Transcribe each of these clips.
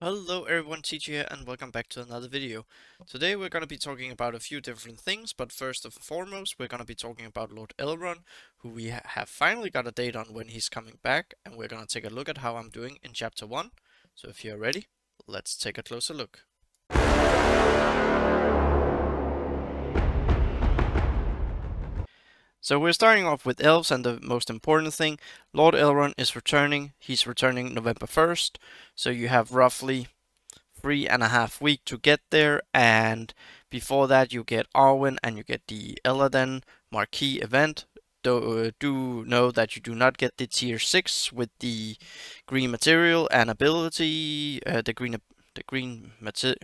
Hello everyone, Teacher here, and welcome back to another video. Today we're going to be talking about a few different things, but first and foremost we're going to be talking about Lord Elrond, who we have finally got a date on when he's coming back, and we're going to take a look at how I'm doing in Chapter 1. So if you're ready, let's take a closer look. So we're starting off with elves, and the most important thing, Lord Elrond is returning. He's returning November 1st, so you have roughly 3.5 weeks to get there, and before that you get Arwen and you get the Elrond marquee event. Do know that you do not get the tier 6 with the green material and ability, the green material.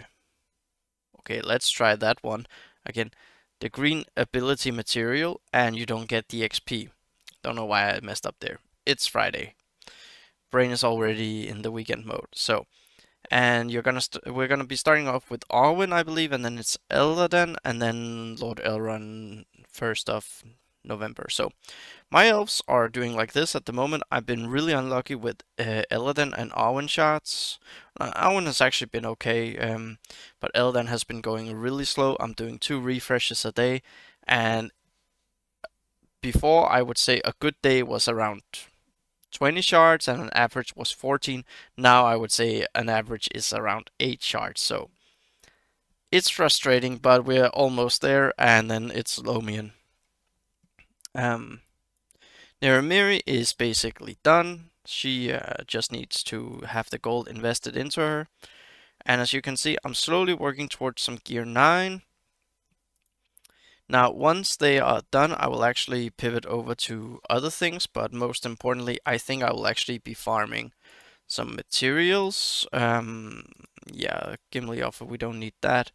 Okay, let's try that one again. The green ability material, and you don't get the XP. Don't know why I messed up there. It's Friday. Brain is already in the weekend mode. So, and we're gonna be starting off with Arwen, I believe, and then it's Elrond, and then Lord Elrond 1st of November. So my elves are doing like this at the moment. I've been really unlucky with Elrond and Arwen shots. Arwen has actually been okay, but Elrond has been going really slow. I'm doing 2 refreshes a day, and before I would say a good day was around 20 shards and an average was 14. Now I would say an average is around 8 shards. So it's frustrating, but we're almost there, and then it's Lomian. Neramiri is basically done. She just needs to have the gold invested into her. And as you can see, I'm slowly working towards some gear 9. Now, once they are done, I will actually pivot over to other things, but most importantly, I think I will actually be farming some materials. Yeah, Gimli offer, we don't need that.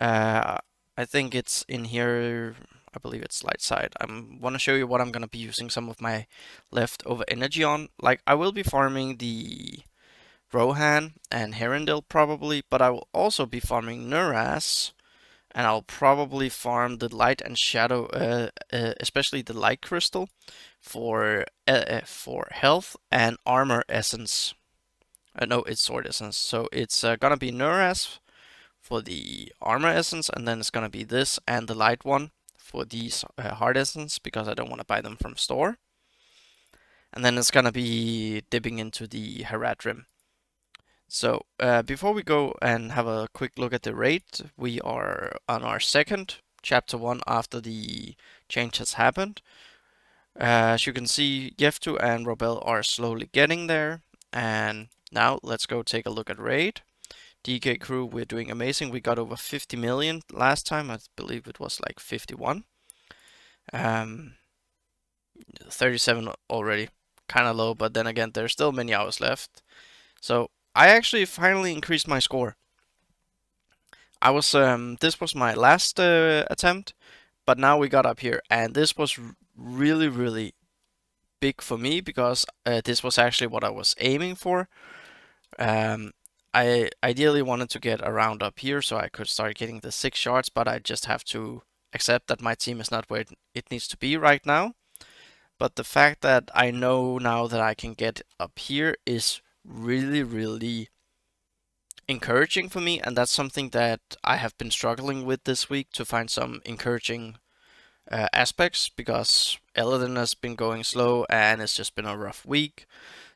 I think it's in here. I believe it's light side. I want to show you what I'm going to be using some of my leftover energy on. Like, I will be farming the Rohan and Herondale probably, but I will also be farming Nuras, and I'll probably farm the light and shadow, especially the light crystal, for health and armor essence. No, it's sword essence. So it's gonna be Nuras for the armor essence, and then it's gonna be this and the light one for these hard essence, because I don't want to buy them from store. And then it's gonna be dipping into the Haradrim. So before we go and have a quick look at the rate, we are on our second chapter 1 after the change has happened. As you can see, Yeftu and Robel are slowly getting there. And now let's go take a look at raid. DK crew, we're doing amazing. We got over 50 million last time. I believe it was like 51. 37 already. Kind of low, but then again, there's still many hours left. So I actually finally increased my score. I was this was my last attempt, but now we got up here, and this was really big for me because this was actually what I was aiming for. I ideally wanted to get around up here so I could start getting the 6 shards, but I just have to accept that my team is not where it needs to be right now. But the fact that I know now that I can get up here is really encouraging for me, and that's something that I have been struggling with this week, to find some encouraging aspects, because Elrond has been going slow and it's just been a rough week.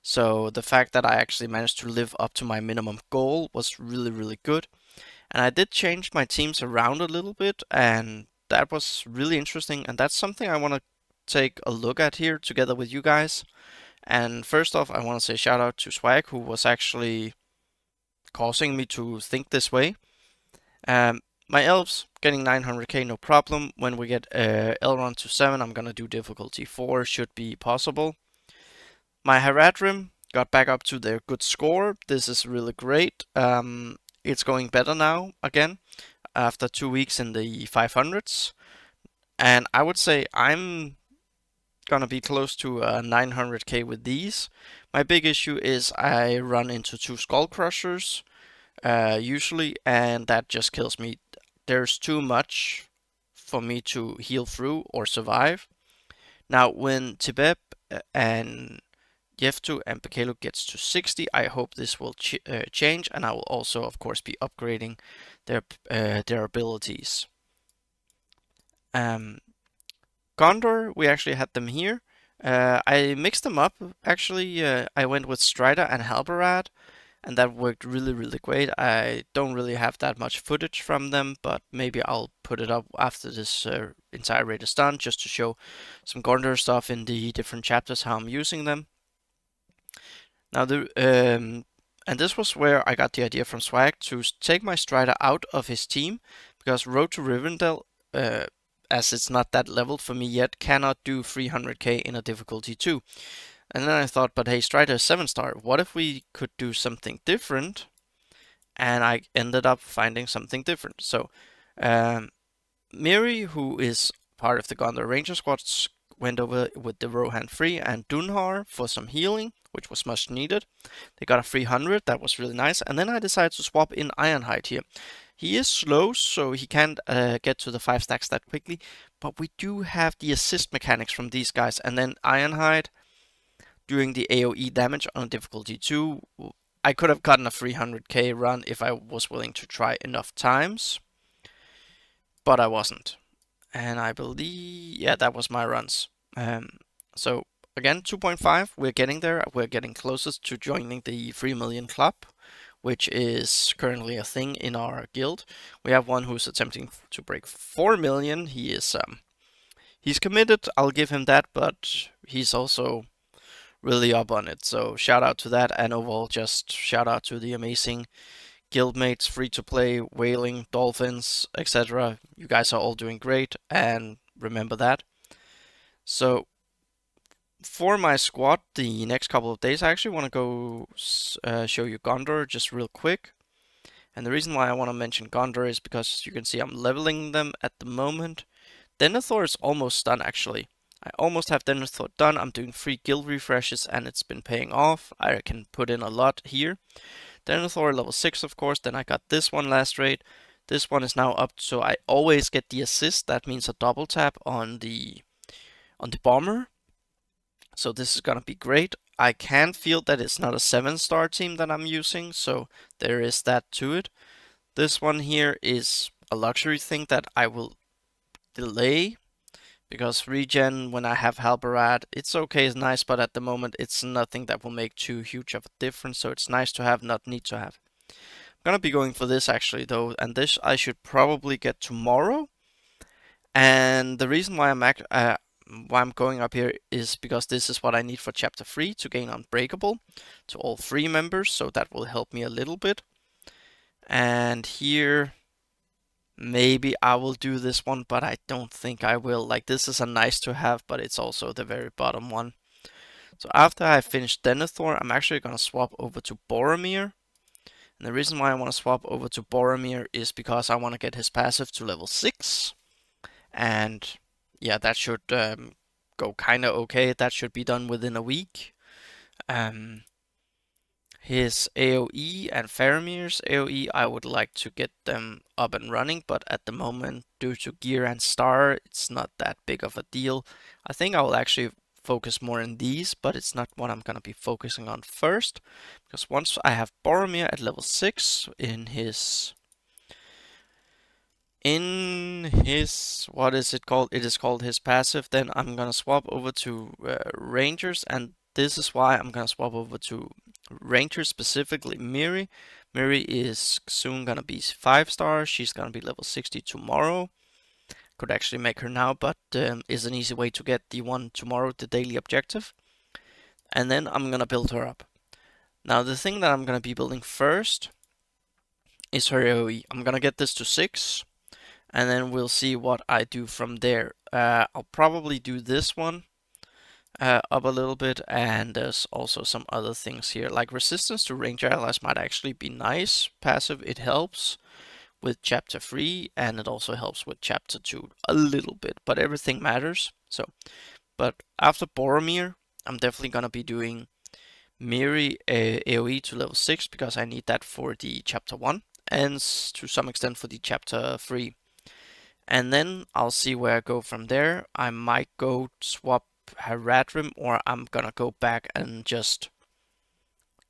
So the fact that I actually managed to live up to my minimum goal was really good. And I did change my teams around a little bit, and that was really interesting, and that's something I want to take a look at here together with you guys. And first off, I want to say shout out to Swag, who was actually causing me to think this way. My elves getting 900k, no problem. When we get Elrond to 7, I'm gonna do difficulty 4, should be possible. My Haradrim got back up to their good score. This is really great. It's going better now again after 2 weeks in the 500s, and I would say I'm gonna be close to 900k with these. My big issue is I run into 2 skull crushers usually, and that just kills me. There's too much for me to heal through or survive. Now, when Tibet and Yeftu and Bekelu gets to 60. I hope this will change, and I will also, of course, be upgrading their abilities. Gondor, we actually had them here. I mixed them up. Actually, I went with Strider and Halberad, and that worked really, really great. I don't really have that much footage from them, but maybe I'll put it up after this entire raid is done, just to show some Gondor stuff in the different chapters, how I'm using them. Now, and this was where I got the idea from Swag to take my Strider out of his team, because Road to Rivendell, as it's not that leveled for me yet, cannot do 300k in a difficulty 2. And then I thought, but hey, Strider is 7-star. What if we could do something different? And I ended up finding something different. So, Miri, who is part of the Gondor Ranger squads, went over with the Rohan Free and Dunhar for some healing, which was much needed. They got a 300, that was really nice. And then I decided to swap in Ironhide here. He is slow, so he can't get to the 5 stacks that quickly, but we do have the assist mechanics from these guys. And then Ironhide, doing the AoE damage on difficulty 2, I could have gotten a 300k run if I was willing to try enough times, but I wasn't. And I believe, yeah, that was my runs. So again, 2.5, we're getting there. We're getting closest to joining the 3 million club, which is currently a thing in our guild. We have one who's attempting to break 4 million. He is, he's committed, I'll give him that, but he's also really up on it. So shout out to that, and overall just shout out to the amazing guildmates, free to play, Wailing, Dolphins, etc. You guys are all doing great, and remember that. So for my squad, the next couple of days, I actually want to go show you Gondor just real quick. And the reason why I want to mention Gondor is because you can see I'm leveling them at the moment. Denethor is almost done, actually. I almost have Denethor done. I'm doing 3 guild refreshes, and it's been paying off. I can put in a lot here. Denethor level 6, of course. Then I got this one last raid. This one is now up, so I always get the assist. That means a double tap on the bomber. So this is gonna be great. I can feel that it's not a 7-star team that I'm using, so there is that to it. This one here is a luxury thing that I will delay, because regen when I have Halberad, it's okay, it's nice, but at the moment it's nothing that will make too huge of a difference, so it's nice to have, not need to have. I'm gonna be going for this actually though, and this I should probably get tomorrow. And the reason why I'm going up here is because this is what I need for chapter 3 to gain Unbreakable to all 3 members, so that will help me a little bit. And here, maybe I will do this one, but I don't think I will. Like, this is a nice to have, but it's also the very bottom one. So after I finish Denethor, I'm actually going to swap over to Boromir. And the reason why I want to swap over to Boromir is because I want to get his passive to level 6. And yeah, that should go kind of okay. That should be done within a week. His AoE and Faramir's AoE, I would like to get them up and running, but at the moment, due to gear and star, it's not that big of a deal. I think I will actually focus more on these, but it's not what I'm going to be focusing on first, because once I have Boromir at level 6 in his, what is it called? It is called his passive, then I'm going to swap over to Rangers, and this is why I'm going to swap over to Rangers, specifically Miri. Miri is soon gonna be 5-star. She's gonna be level 60 tomorrow. Could actually make her now, but is an easy way to get the one tomorrow, the daily objective. And then I'm gonna build her up. Now the thing that I'm gonna be building first is her AoE. I'm gonna get this to 6, and then we'll see what I do from there. I'll probably do this one up a little bit, and there's also some other things here, like resistance to ranger allies might actually be nice passive. It helps with chapter 3, and it also helps with chapter 2 a little bit, but everything matters. So, but after Boromir, I'm definitely gonna be doing Miri AoE to level 6, because I need that for the chapter 1, and to some extent for the chapter 3. And then I'll see where I go from there. I might go swap Haradrim, or I'm gonna go back and just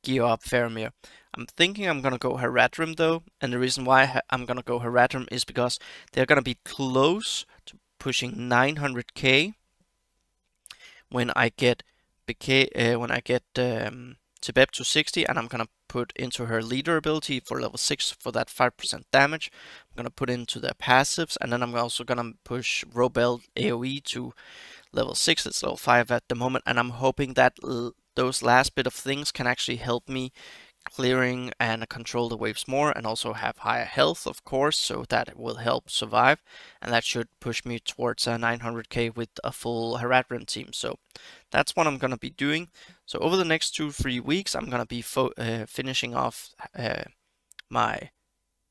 gear up Faramir. I'm thinking I'm gonna go Haradrim though, and the reason why I'm gonna go Haradrim is because they're gonna be close to pushing 900k when I get Tibeb to 60, and I'm gonna put into her leader ability for level 6 for that 5% damage. I'm gonna put into their passives, and then I'm also gonna push Robel AoE to level 6. It's level 5 at the moment, and I'm hoping that those last bit of things can actually help me clearing and control the waves more, and also have higher health, of course, so that will help survive, and that should push me towards 900k with a full Haradrim team. So that's what I'm gonna be doing. So over the next 2-3 weeks, I'm gonna be finishing off my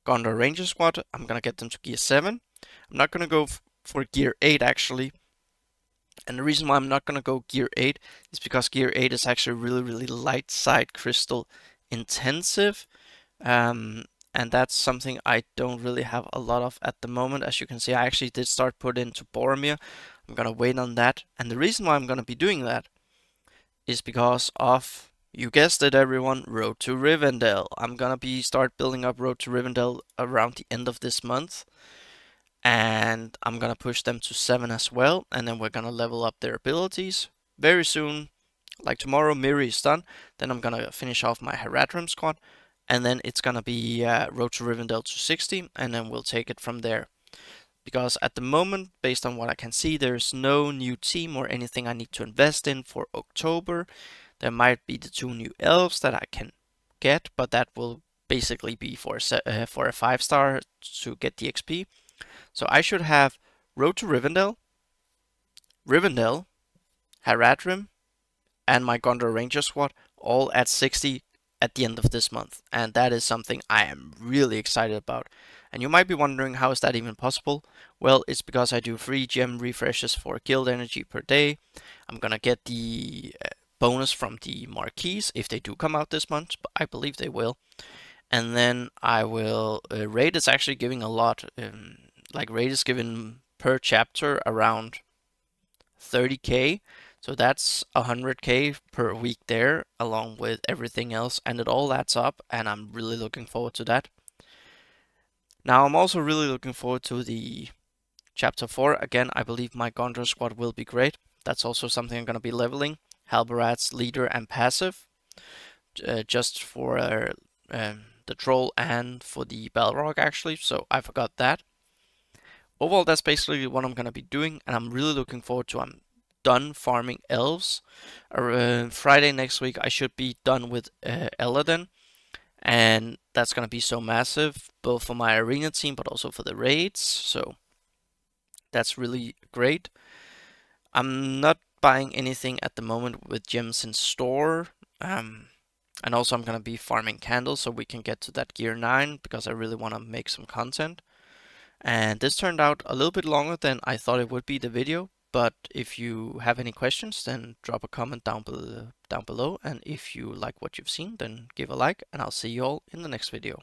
Gondor Ranger squad. I'm gonna get them to gear 7. I'm not gonna go for gear 8 actually. And the reason why I'm not gonna go gear 8 is because gear 8 is actually really light side crystal intensive, and that's something I don't really have a lot of at the moment. As you can see, I actually did start put into Boromir. I'm gonna wait on that, and the reason why I'm gonna be doing that is because of, you guessed it everyone, Road to Rivendell. I'm gonna be start building up Road to Rivendell around the end of this month, and I'm gonna push them to 7 as well, and then we're gonna level up their abilities very soon. Like tomorrow, Miri is done. Then I'm gonna finish off my Haradrim squad, and then it's gonna be Road to Rivendell to 60, and then we'll take it from there. Because at the moment, based on what I can see, there's no new team or anything I need to invest in for October. There might be the 2 new elves that I can get, but that will basically be for a 5-star to get the XP. So I should have Road to Rivendell, Haradrim, and my Gondor Ranger squad all at 60 at the end of this month, and that is something I am really excited about. And you might be wondering, how is that even possible? Well, it's because I do 3 gem refreshes for guild energy per day. I'm gonna get the bonus from the marquees if they do come out this month, but I believe they will. And then I will raid is actually giving a lot, like raid is given per chapter around 30k. So that's 100k per week there, along with everything else, and it all adds up, and I'm really looking forward to that. Now I'm also really looking forward to the chapter 4. Again, I believe my Gondor squad will be great. That's also something I'm going to be leveling. Halberad's leader and passive, just for the troll and for the Balrog actually, so I forgot that. Overall, that's basically what I'm going to be doing, and I'm really looking forward to done farming elves. Friday next week I should be done with Elrond, and that's gonna be so massive, both for my arena team but also for the raids, so that's really great. I'm not buying anything at the moment with gems in store, and also I'm gonna be farming candles so we can get to that gear 9, because I really want to make some content. And this turned out a little bit longer than I thought it would be, the video. But if you have any questions, then drop a comment down below. And if you like what you've seen, then give a like, and I'll see you all in the next video.